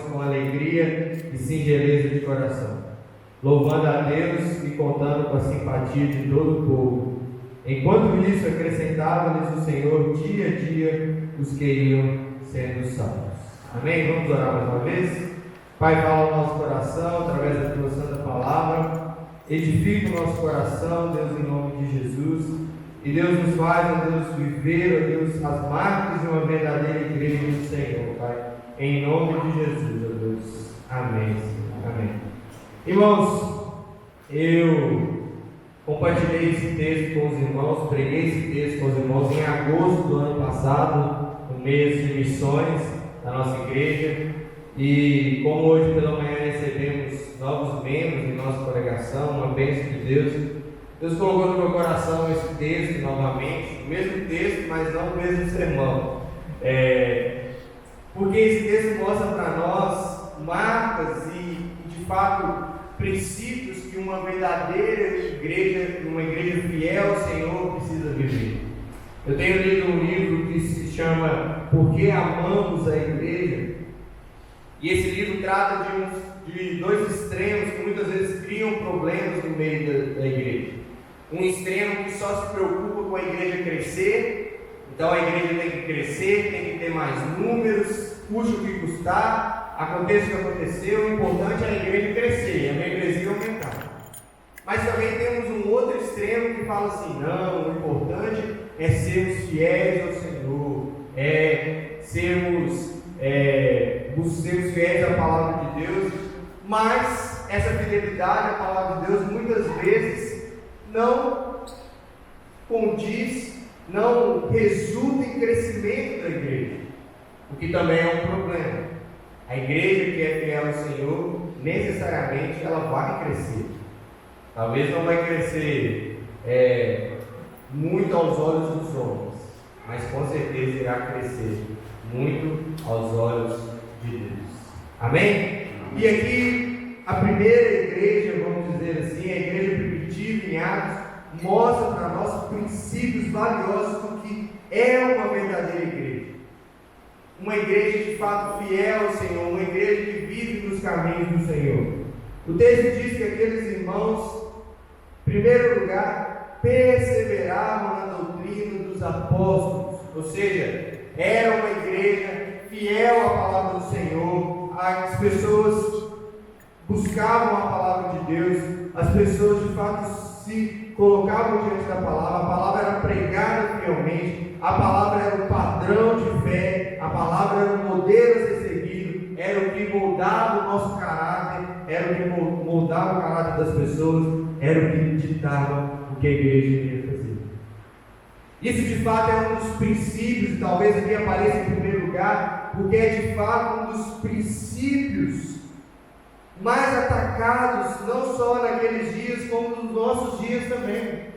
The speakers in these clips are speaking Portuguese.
com alegria e singeleza de coração, louvando a Deus e contando com a simpatia de todo o povo. Enquanto isso, acrescentava-lhes o Senhor dia a dia os que iam sendo salvos. Amém? Vamos orar mais uma vez? Pai, fala o nosso coração através da tua santa palavra. Edifica o nosso coração, Deus, em nome de Jesus. E Deus nos faz, ó Deus, viver, ó Deus, as marcas de uma verdadeira igreja do Senhor, Pai. Em nome de Jesus, ó Deus. Amém, Senhor. Amém. Irmãos, eu compartilhei esse texto com os irmãos, preguei esse texto com os irmãos em agosto do ano passado, no mês de missões da nossa igreja. E como hoje pela manhã recebemos novos membros em nossa congregação, uma bênção de Deus, Deus colocou no meu coração esse texto novamente, o mesmo texto, mas não o mesmo sermão. Porque esse texto mostra para nós marcas e de fato princípios que uma verdadeira igreja, uma igreja fiel ao Senhor precisa viver. Eu tenho lido um livro que se chama Por que Amamos a Igreja? E esse livro trata de dois extremos que muitas vezes criam problemas no meio da igreja. Um extremo que só se preocupa com a igreja crescer, então a igreja tem que crescer, tem que ter mais números, custe o que custar, aconteça o que aconteceu, o importante é a igreja crescer e a membresia aumentar. Mas também temos um outro extremo que fala assim: não, o importante é sermos fiéis ao Senhor, sermos fiéis à palavra de Deus, mas essa fidelidade à palavra de Deus muitas vezes não condiz, não resulta em crescimento da igreja, o que também é um problema. A igreja que é fiel ao Senhor, necessariamente ela vai crescer. Talvez não vai crescer muito aos olhos dos homens, mas com certeza irá crescer muito aos olhos de Deus. Amém? E aqui a primeira igreja, vamos dizer assim, a igreja primitiva em Atos, mostra para nós princípios valiosos do que é uma verdadeira igreja. Uma igreja de fato fiel ao Senhor, uma igreja que vive nos caminhos do Senhor. O texto diz que aqueles irmãos, em primeiro lugar, perseveravam na doutrina dos apóstolos, ou seja, era uma igreja fiel à palavra do Senhor. As pessoas buscavam a palavra de Deus, as pessoas de fato se colocavam diante da palavra, a palavra era pregada fielmente, a palavra era o padrão de fé, a palavra era o modelo a ser seguido, era o que moldava o nosso caráter, era o que moldava o caráter das pessoas, era o que ditava o que a igreja devia fazer. Isso de fato é um dos princípios, e talvez aqui apareça em primeiro lugar, porque é de fato um dos princípios mais atacados, não só naqueles dias, como nos nossos dias também.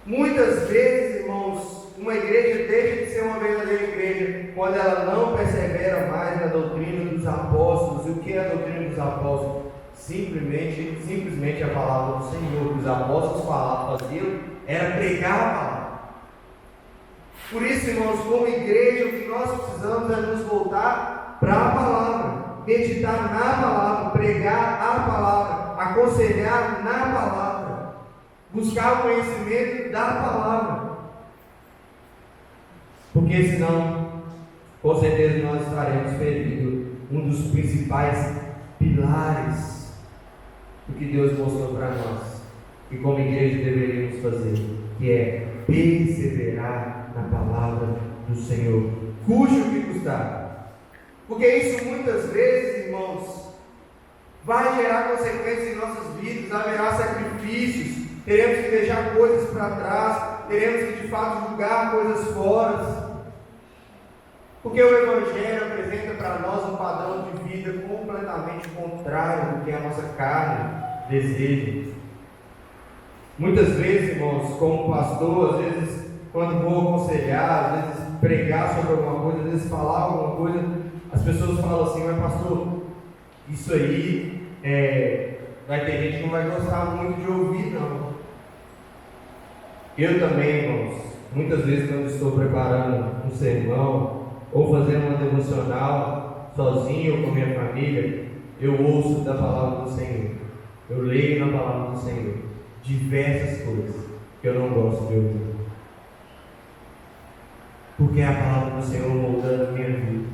Muitas vezes, irmãos, uma igreja deixa de ser uma verdadeira igreja quando ela não persevera mais na doutrina dos apóstolos. E o que é a doutrina dos apóstolos? Simplesmente a palavra do Senhor. Os apóstolos faziam era pregar a palavra. Por isso, irmãos, como igreja, o que nós precisamos é nos voltar para a palavra, meditar na palavra, pregar a palavra, aconselhar na palavra, buscar o conhecimento da palavra, porque senão, com certeza, nós estaremos perdendo um dos principais pilares do que Deus mostrou para nós, e como igreja deveríamos fazer, que é perseverar na palavra do Senhor, custe o que custar. Porque isso muitas vezes, irmãos, vai gerar consequências em nossas vidas, haverá sacrifícios, teremos que deixar coisas para trás, teremos que de fato julgar coisas fora. Porque o Evangelho apresenta para nós um padrão de vida completamente contrário do que a nossa carne deseja. Muitas vezes, irmãos, como pastor, às vezes, quando vou aconselhar, às vezes pregar sobre alguma coisa, às vezes falar alguma coisa, as pessoas falam assim: mas pastor, isso aí vai ter gente que não vai gostar muito de ouvir, não. Eu também, irmãos, muitas vezes quando estou preparando um sermão ou fazendo uma devocional, sozinho ou com minha família, eu ouço da palavra do Senhor. Eu leio na palavra do Senhor diversas coisas que eu não gosto de ouvir. Porque é a palavra do Senhor moldando a minha vida,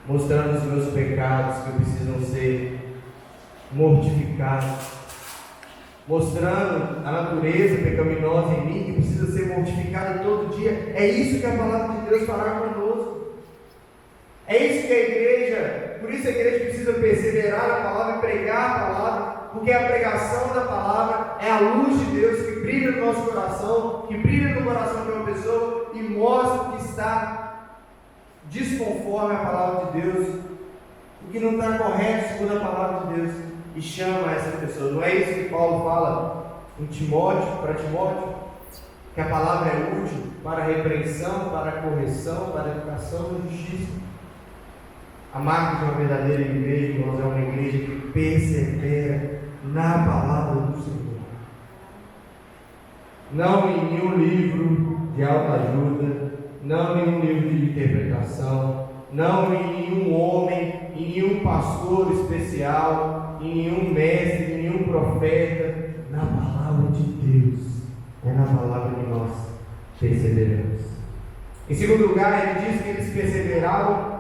mostrando os meus pecados que precisam ser mortificados, mostrando a natureza pecaminosa em mim que precisa ser mortificada todo dia. É isso que a palavra de Deus fará conosco. É isso que a igreja, por isso a igreja precisa perseverar na palavra e pregar a palavra, porque a pregação da palavra é a luz de Deus que brilha no nosso coração, que brilha no coração de uma pessoa e mostra o que está desconforme a palavra de Deus, o que não está correto segundo a palavra de Deus, e chama essa pessoa. Não é isso que Paulo fala em Timóteo, para Timóteo, que a palavra é útil para a repreensão, para a correção, para a educação e justiça. A marca de uma verdadeira igreja, irmãos, é uma igreja que persevera na palavra do Senhor. Não em nenhum livro de autoajuda, não em nenhum livro de interpretação, não em nenhum homem, em nenhum pastor especial, em nenhum mestre, em nenhum profeta, na palavra de Deus. É na palavra que nós perseveramos. Em segundo lugar, ele diz que eles perseveravam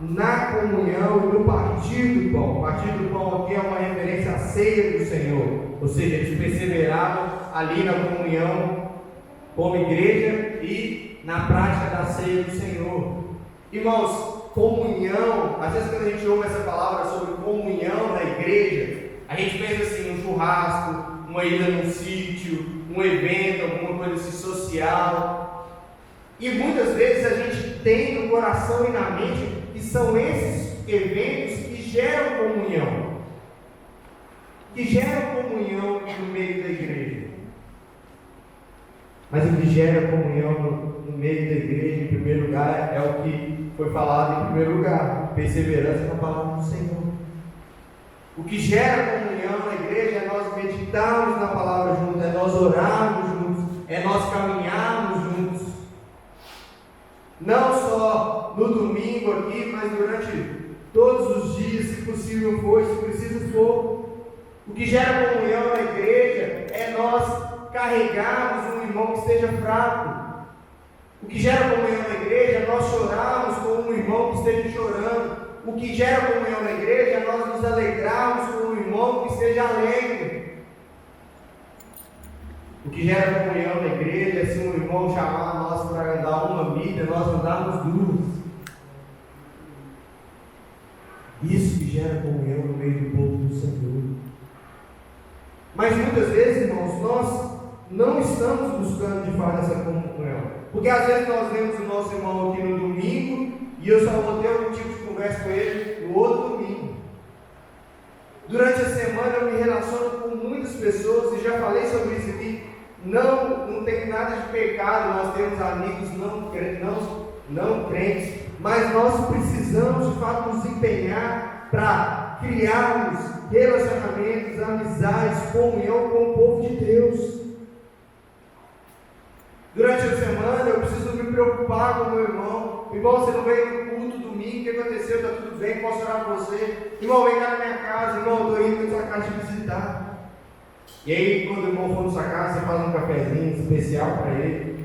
na comunhão e no partir do pão. O partir do pão aqui é uma referência à ceia do Senhor, ou seja, eles perseveravam ali na comunhão como igreja e na prática da ceia do Senhor. Irmãos, comunhão, às vezes quando a gente ouve essa palavra sobre comunhão na igreja, a gente pensa assim, um churrasco, uma ida num sítio, um evento, alguma coisa assim social, e muitas vezes a gente tem no coração e na mente que são esses eventos que geram comunhão, no meio da igreja. Mas o que gera comunhão no meio da igreja, em primeiro lugar, é o que foi falado em primeiro lugar: perseverança na palavra do Senhor. O que gera comunhão na igreja é nós meditarmos na palavra juntos, é nós orarmos juntos, é nós caminharmos juntos. Não só no domingo aqui, mas durante todos os dias, se possível for, se preciso for. O que gera comunhão na igreja é nós carregarmos um irmão que esteja fraco. O que gera comunhão na igreja é nós chorarmos com um irmão que esteja chorando. O que gera comunhão na igreja é nós nos alegrarmos com um irmão que esteja alegre. O que gera comunhão na igreja é se um irmão chamar nós para andar uma milha, nós andarmos duas. Isso que gera comunhão no meio do povo do Senhor. Mas muitas vezes, irmãos, nós não estamos buscando de fato essa comunhão. Porque às vezes nós vemos o nosso irmão aqui no domingo e eu só vou ter algum tipo de conversa com ele no outro domingo. Durante a semana eu me relaciono com muitas pessoas e já falei sobre isso aqui. Não tem nada de pecado nós temos amigos não crentes, mas nós precisamos de fato nos empenhar para criarmos relacionamentos, amizades, comunhão com o povo de Deus. Durante a semana eu preciso me preocupar com o meu irmão. Irmão, você não veio no culto domingo, o que aconteceu? Está tudo bem, posso orar por você? Irmão, vem cá na minha casa, irmão, eu estou indo na sua casa te visitar. E aí, quando o irmão for na sua casa, você faz um cafezinho especial para ele.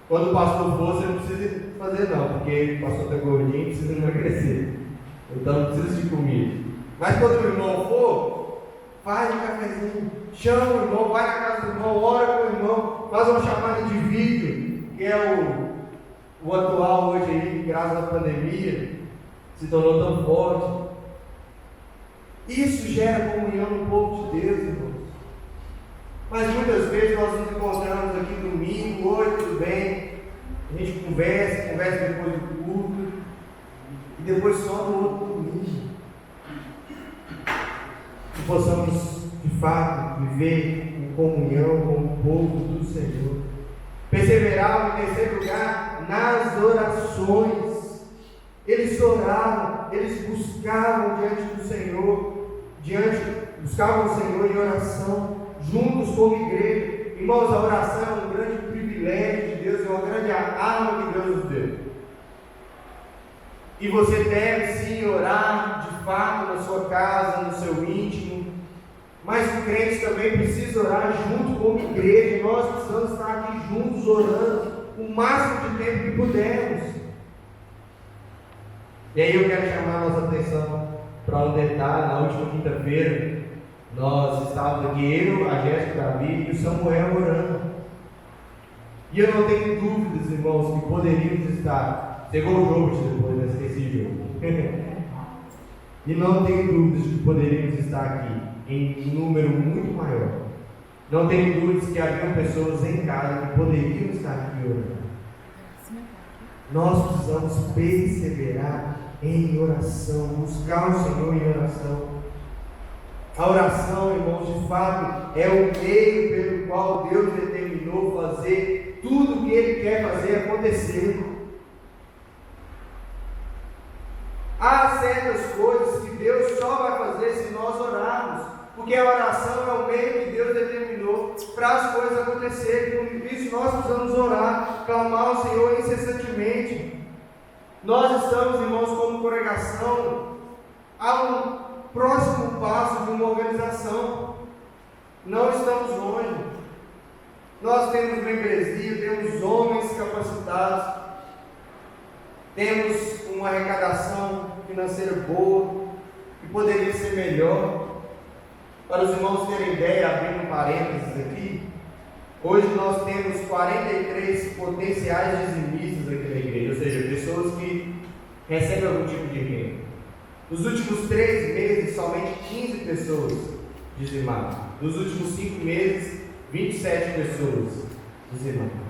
Quando o pastor for, você não precisa fazer não, porque o pastor está gordinho e precisa emagrecer. Então não precisa de comida. Mas quando o irmão for, faz um cafezinho, chama o irmão, vai na casa do irmão, ora com o irmão, faz uma chamada de vídeo, que é o atual hoje aí, graças à pandemia, se tornou tão forte. Isso gera comunhão no povo de Deus, irmãos. Mas muitas vezes nós nos encontramos aqui domingo, oi, tudo bem? A gente conversa depois do culto, e depois só no outro domingo. Que possamos, de fato, viver em comunhão com o povo do Senhor. Perseveravam, em terceiro lugar, nas orações. Eles oravam, eles buscavam diante do Senhor, buscavam o Senhor em oração, juntos como igreja. Irmãos, a oração é um grande privilégio de Deus, é uma grande arma que Deus nos deu. E você deve sim orar fato na sua casa, no seu íntimo, mas o crente também precisa orar junto como igreja, e nós precisamos estar aqui juntos orando o máximo de tempo que pudermos. E aí eu quero chamar a nossa atenção para um detalhe. Na última quinta-feira nós estávamos aqui, eu, a Jéssica, o Davi e o Samuel orando. E eu não tenho dúvidas, irmãos, que poderíamos estar. Chegou o jogo depois, né? Esqueci o jogo. E não tenho dúvidas de que poderíamos estar aqui em um número muito maior. Não tenho dúvidas que haviam pessoas em casa que poderiam estar aqui orando. Nós precisamos perseverar em oração, buscar o Senhor em oração. A oração, irmãos, de fato, é o meio pelo qual Deus determinou fazer tudo o que Ele quer fazer acontecer. Há certas coisas que Deus só vai fazer se nós orarmos, porque a oração é o meio que Deus determinou para as coisas acontecerem. Por isso nós precisamos orar, clamar ao Senhor incessantemente. Nós estamos, irmãos, como congregação, a um próximo passo de uma organização. Não estamos longe. Nós temos membresia, temos homens capacitados, temos uma arrecadação financeira boa, que poderia ser melhor. Para os irmãos terem ideia, abrindo um parênteses aqui, hoje nós temos 43 potenciais dizimistas aqui na igreja, ou seja, pessoas que recebem algum tipo de renda. Nos últimos 3 meses, somente 15 pessoas dizimaram. Nos últimos 5 meses, 27 pessoas dizimaram.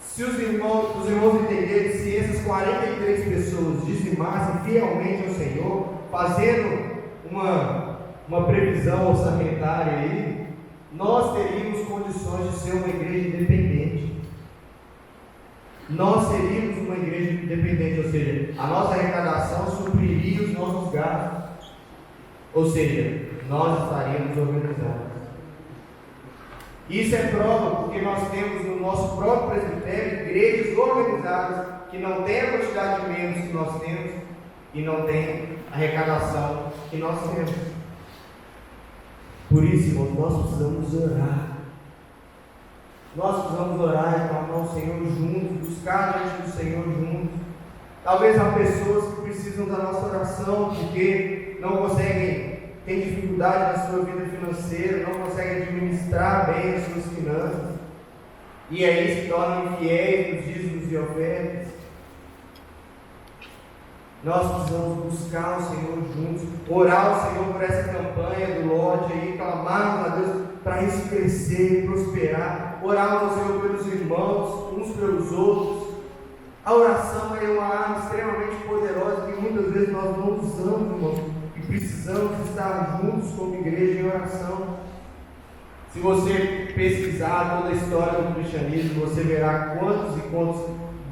Se os irmãos entenderem, se essas 43 pessoas dizimassem fielmente ao Senhor, fazendo uma previsão orçamentária aí, nós teríamos condições de ser uma igreja independente. Nós seríamos uma igreja independente, ou seja, a nossa arrecadação supriria os nossos gastos, ou seja, nós estaríamos organizados. Isso é prova porque nós temos no nosso próprio presbitério igrejas organizadas que não têm a quantidade de membros que nós temos e não têm a arrecadação que nós temos. Por isso, irmãos, nós precisamos orar. Nós precisamos orar e clamar ao Senhor juntos, buscar diante do Senhor juntos. Talvez há pessoas que precisam da nossa oração porque não conseguem, têm dificuldade na sua vida financeira, não conseguem administrar bem as suas finanças, e aí se tornam infiéis nos dízimos e ofertas. Nós precisamos buscar o Senhor juntos, orar ao Senhor por essa campanha do lote aí, clamar a Deus para isso crescer e prosperar, orar ao Senhor pelos irmãos, uns pelos outros. A oração é uma arma extremamente poderosa que muitas vezes nós não usamos, irmãos, e precisamos estar juntos como igreja em oração. Se você pesquisar toda a história do cristianismo, você verá quantos e quantos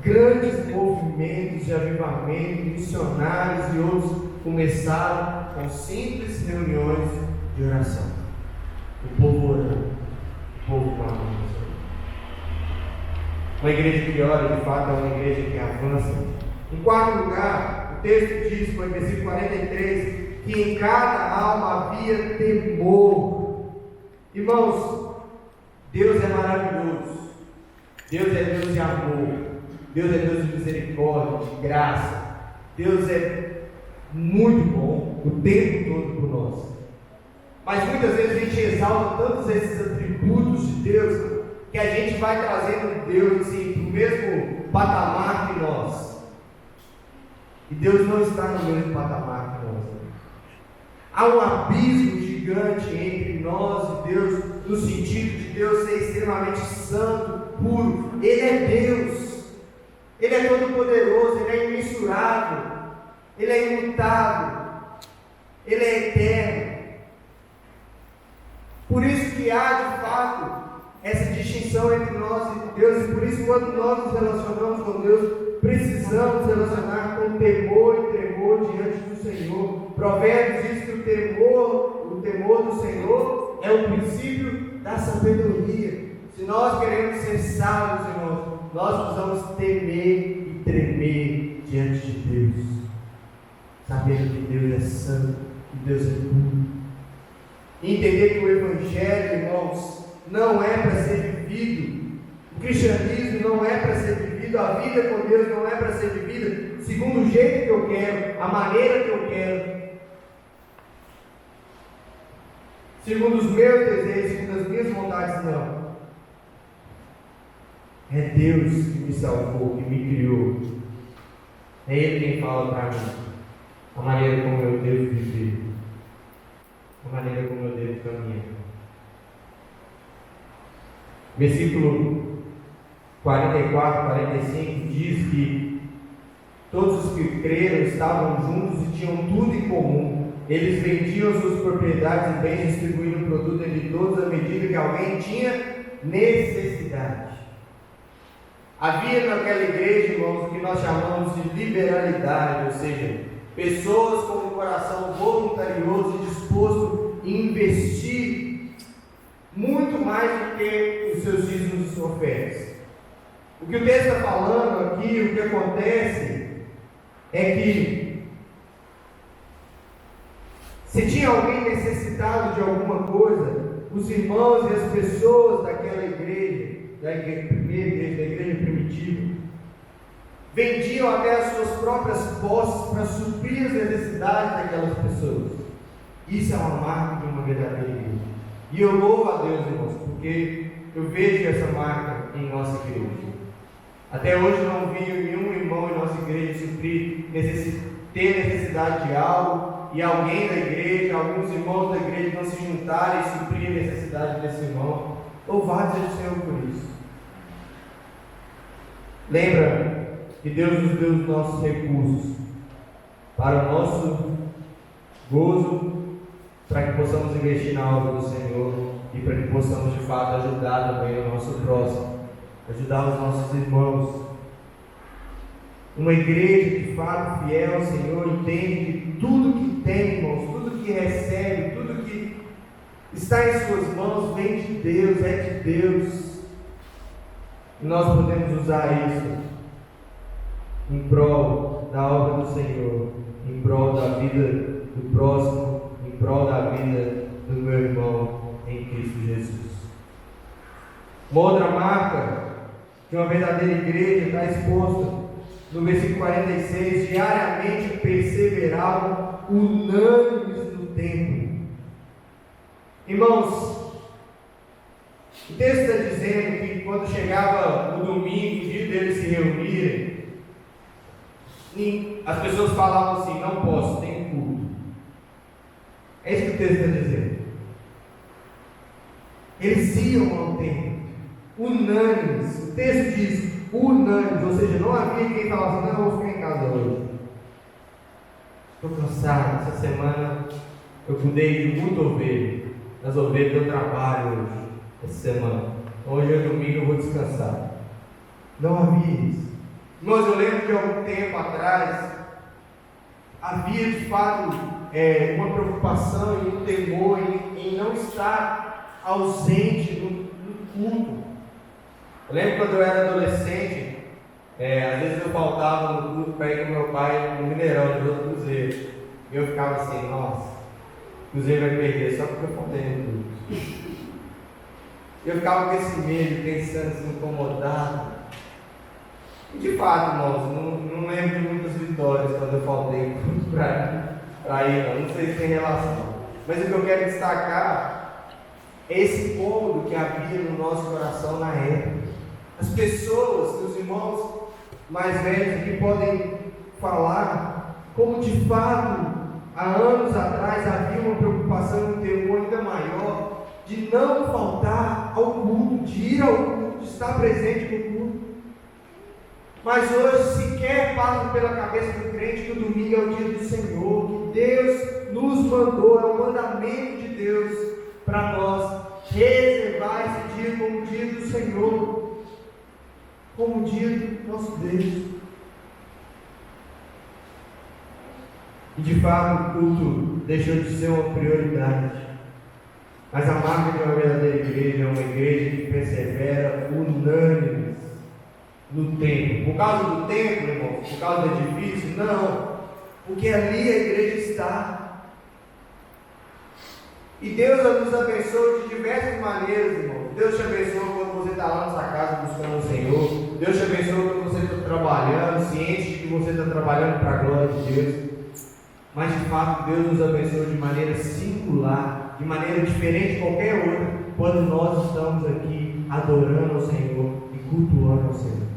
grandes movimentos de avivamento, missionários e outros começaram com simples reuniões de oração. O povo orando, o povo clamando. Uma igreja que ora, de fato, é uma igreja que avança. Em quarto lugar, o texto diz, no versículo 43, que em cada alma havia temor. Irmãos, Deus é maravilhoso. Deus é Deus de amor. Deus é Deus de misericórdia, de graça. Deus é muito bom o tempo todo por nós. Mas muitas vezes a gente exalta tantos esses atributos de Deus que a gente vai trazendo Deus assim, para o mesmo patamar que nós. E Deus não está no mesmo patamar que nós. Há um abismo gigante entre nós e Deus, no sentido de Deus ser extremamente santo, puro. Ele é Deus. Ele é todo poderoso, Ele é imensurável, Ele é imutável, Ele é eterno. Por isso que há de fato essa distinção entre nós e Deus, e por isso quando nós nos relacionamos com Deus, precisamos relacionar com temor e tremor diante do Senhor. Provérbios diz que o temor do Senhor é o princípio da sabedoria. Se nós queremos ser sábios, irmãos, nós precisamos temer e tremer diante de Deus. sabendo que Deus é santo, que Deus é puro. E entender que o Evangelho, irmãos, não é para ser vivido, o cristianismo não é para ser vivido, a vida com Deus não é para ser vivida segundo o jeito que eu quero, a maneira que eu quero, segundo os meus desejos, segundo as minhas vontades, não. É Deus que me salvou, que me criou. É Ele quem fala para mim a maneira como eu devo viver, a maneira como eu devo caminhar. Versículo 44, 45 diz que todos os que creram estavam juntos e tinham tudo em comum. Eles vendiam suas propriedades e bens, distribuindo o produto entre todos à medida que alguém tinha necessidade. Havia naquela igreja, irmãos, o que nós chamamos de liberalidade, ou seja, pessoas com um coração voluntarioso e disposto a investir muito mais do que os seus dízimos e suas ofertas. O que o texto está falando aqui, o que acontece é que se tinha alguém necessitado de alguma coisa, os irmãos e as pessoas daquela igreja, primeira igreja, da igreja primitiva, vendiam até as suas próprias posses para suprir as necessidades daquelas pessoas. Isso é uma marca de uma verdadeira igreja. E eu louvo a Deus, irmãos, porque eu vejo essa marca em nossa igreja. Até hoje não vi nenhum irmão em nossa igreja ter necessidade de algo, e alguém da igreja, alguns irmãos da igreja não se juntarem e suprir a necessidade desse irmão. Louvado seja o Senhor por isso. Lembra que Deus nos deu os nossos recursos para o nosso gozo, para que possamos investir na obra do Senhor e para que possamos de fato ajudar também o nosso próximo, ajudar os nossos irmãos. Uma igreja de fato fiel ao Senhor entende que tudo que tem, irmãos, tudo que recebe, tudo que está em suas mãos vem de Deus, é de Deus. E nós podemos usar isso em prol da obra do Senhor, em prol da vida do próximo, em prol da vida do meu irmão em Cristo Jesus. Uma outra marca de uma verdadeira igreja está exposta no versículo 46, diariamente perseveravam unânimes no templo. Irmãos, o texto está dizendo que quando chegava o domingo, o dia deles se reunirem, as pessoas falavam assim: não posso, tenho culto. É isso que o texto está dizendo. Eles iam ao templo, unânimes. O texto diz unânimes, ou seja, não havia quem falasse: não, eu vou ficar em casa hoje. Estou cansado, essa semana eu cuidei de muita ovelha. As ovelhas eu trabalho hoje, essa semana. Hoje é domingo, eu vou descansar. Não havia isso. Irmãos, eu lembro de algum tempo atrás, havia de fato uma preocupação e um temor em não estar ausente no culto. Eu lembro quando eu era adolescente, às vezes eu faltava no culto para ir com meu pai no Mineirão, no outro cruzeiro. E eu ficava assim: nossa, o cruzeiro vai perder só porque eu faltei no culto. Eu ficava com esse medo, pensando assim, incomodado. E de fato, irmãos, não lembro de muitas vitórias quando eu faltei para ir, não sei se tem relação. Mas o que eu quero destacar é esse incômodo que havia no nosso coração na época. As pessoas, os irmãos mais velhos que podem falar como de fato há anos atrás havia uma preocupação e um temor ainda maior de não faltar ao culto, de ir ao culto, de estar presente no culto. Mas hoje sequer passa pela cabeça do crente que o domingo é o dia do Senhor, que Deus nos mandou, é o mandamento de Deus para nós reservar esse dia como o dia do Senhor, como o dia do nosso Deus. E de fato o culto deixou de ser uma prioridade. Mas a marca de uma verdadeira igreja é uma igreja que persevera unânime no templo. Por causa do templo, irmãos, por causa do edifício? Não. porque ali a igreja está. E Deus nos abençoe de diversas maneiras, irmão. Deus te abençoe quando você está lá na sua casa buscando o Senhor. Deus te abençoe quando você está trabalhando, ciente de que você está trabalhando para a glória de Deus. Mas de fato, Deus nos abençoe de maneira singular, de maneira diferente de qualquer outra, quando nós estamos aqui adorando ao Senhor e cultuando ao Senhor.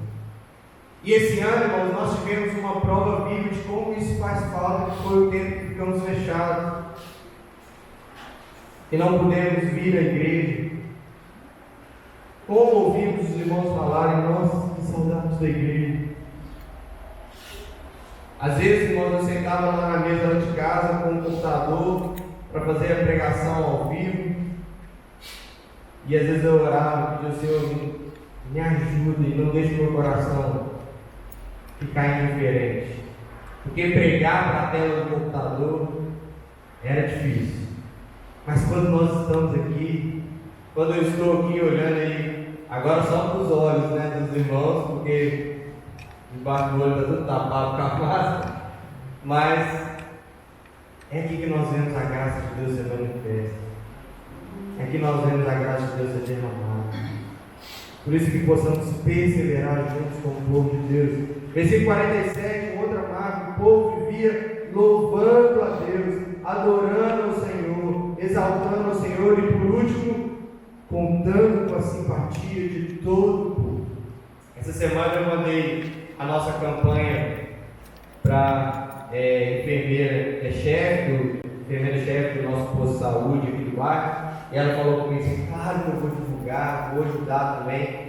E esse ano, irmãos, nós tivemos uma prova viva de como isso faz falta, que foi o tempo que ficamos fechados. E não pudemos vir à igreja. Como ouvimos os irmãos falarem, nossa, que saudades da igreja. Às vezes, irmãos, eu sentava lá na mesa lá de casa com o computador para fazer a pregação ao vivo. E às vezes eu orava, pedia ao Senhor, me ajuda e não deixe meu coração ficar indiferente. Porque pregar para a tela do computador era difícil. Mas quando nós estamos aqui, quando eu estou aqui olhando aí, agora só para os olhos, né, dos irmãos, porque embaixo do olho está tudo tapado com a máscara, mas é aqui que nós vemos a graça de Deus ser manifesta. É aqui que nós vemos a graça de Deus ser derramada. Por isso que possamos perseverar juntos com o povo de Deus. Versículo 47, outra marca, o povo vivia louvando a Deus, adorando ao Senhor, exaltando ao Senhor e por último, contando com a simpatia de todo o povo. Essa semana eu mandei a nossa campanha para enfermeira-chefe do nosso posto de saúde aqui do bairro, e ela falou comigo assim, claro que eu vou divulgar, vou ajudar também,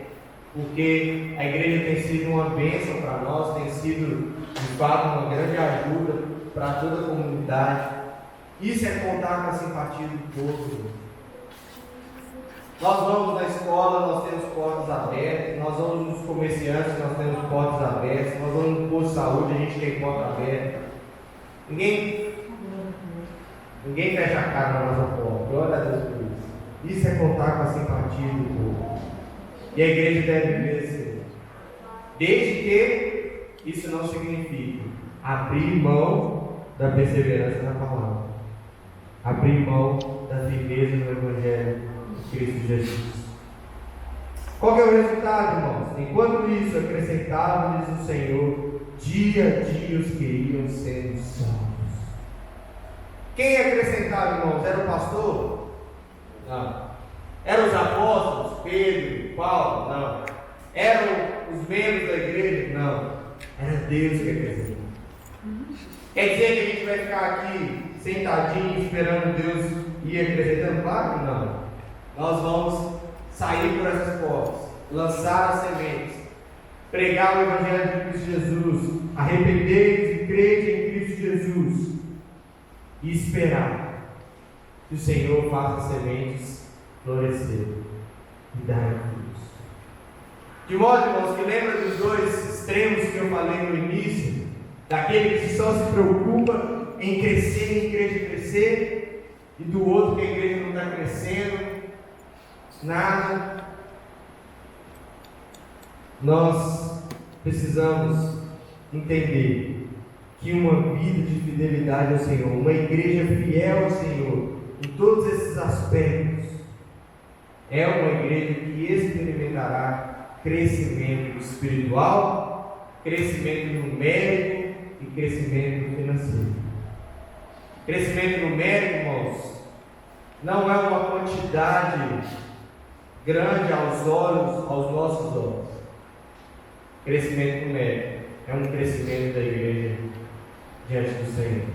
porque a igreja tem sido uma bênção para nós, tem sido de fato uma grande ajuda para toda a comunidade. Isso é contar com a simpatia do povo. Nós vamos na escola, nós temos portas abertas, nós vamos nos comerciantes, nós temos portas abertas, nós vamos no posto de saúde, a gente tem porta aberta. Ninguém fecha a cara na nossa porta, glória a Deus por isso. Isso é contar com a simpatia do povo. E a igreja deve viver assim. Desde que isso não signifique abrir mão da perseverança na palavra, abrir mão da firmeza no Evangelho de Cristo Jesus. Qual que é o resultado, irmãos? Enquanto isso, acrescentava-lhes o Senhor dia a dia os que iam sendo salvos. Quem acrescentava, irmãos? Era o pastor? Não. Eram os apóstolos? Pedro, Paulo? Não. Eram os membros da igreja? Não. Era Deus que acrescentava. Quer dizer que a gente vai ficar aqui sentadinho esperando Deus ir acrescentando? Claro que não. Nós vamos sair por essas portas, lançar as sementes, pregar o Evangelho de Cristo Jesus, arrepender-vos e crede em Cristo Jesus e esperar que o Senhor faça as sementes florescer e dar frutos. De modo, irmãos, que lembra dos dois extremos que eu falei no início, daquele que só se preocupa em crescer, em igreja crescer, e do outro que a igreja não está crescendo, nada. Nós precisamos entender que uma vida de fidelidade ao Senhor, uma igreja fiel ao Senhor, em todos esses aspectos, é uma igreja que experimentará crescimento espiritual, crescimento numérico e crescimento financeiro. Crescimento numérico, irmãos, não é uma quantidade grande aos nossos olhos. Crescimento numérico é um crescimento da igreja diante do Senhor.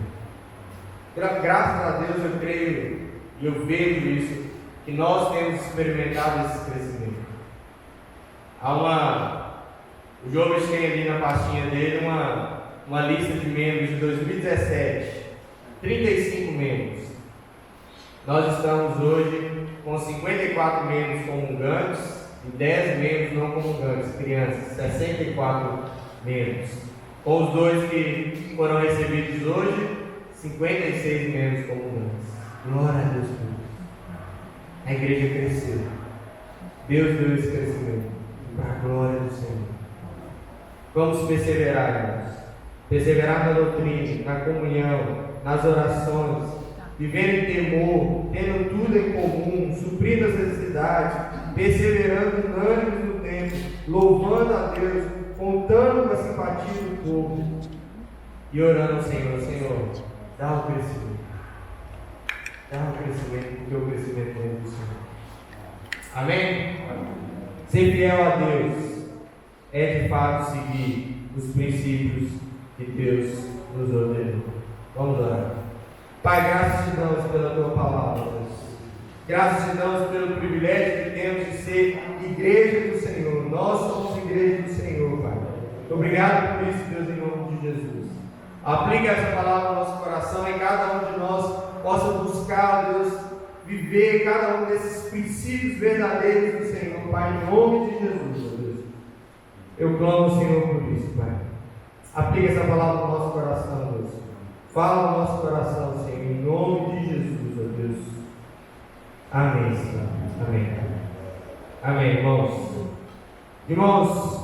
Graças a Deus eu creio e eu vejo isso, que nós temos experimentado esse crescimento. O Jovens tem ali na pastinha dele uma lista de membros de 2017, 35 membros. Nós estamos hoje com 54 membros comungantes e 10 membros não comungantes, crianças, 64 membros. Com os dois que foram recebidos hoje, 56 membros comungantes. Glória a Deus por isso. A igreja cresceu. Deus deu esse crescimento para a glória do Senhor. Vamos perseverar, irmãos. perseverar na doutrina, na comunhão, nas orações, vivendo em temor, tendo tudo em comum, suprindo as necessidades, perseverando unânimes no tempo, louvando a Deus, contando com a simpatia do povo e orando ao Senhor: Senhor, dá o crescimento. Dá o crescimento, porque o crescimento é do Senhor. Amém? Ser fiel a Deus é de fato seguir os princípios que Deus nos ordenou. Vamos orar. Pai, graças te damos pela tua palavra, Deus. Graças te damos pelo privilégio que temos de ser igreja do Senhor. Nós somos igreja do Senhor, Pai. Obrigado por isso, Deus, em nome de Jesus. Aplique essa palavra no nosso coração e cada um de nós possa buscar, Deus, viver cada um desses princípios verdadeiros do Senhor, Pai, em nome de Jesus, Deus. Eu clamo, Senhor, por isso, Pai. Aplique essa palavra no nosso coração, Deus. Fala no nosso coração, Senhor, em nome de Jesus, ó Deus. Amém, Senhor. Amém. Amém, irmãos. Irmãos,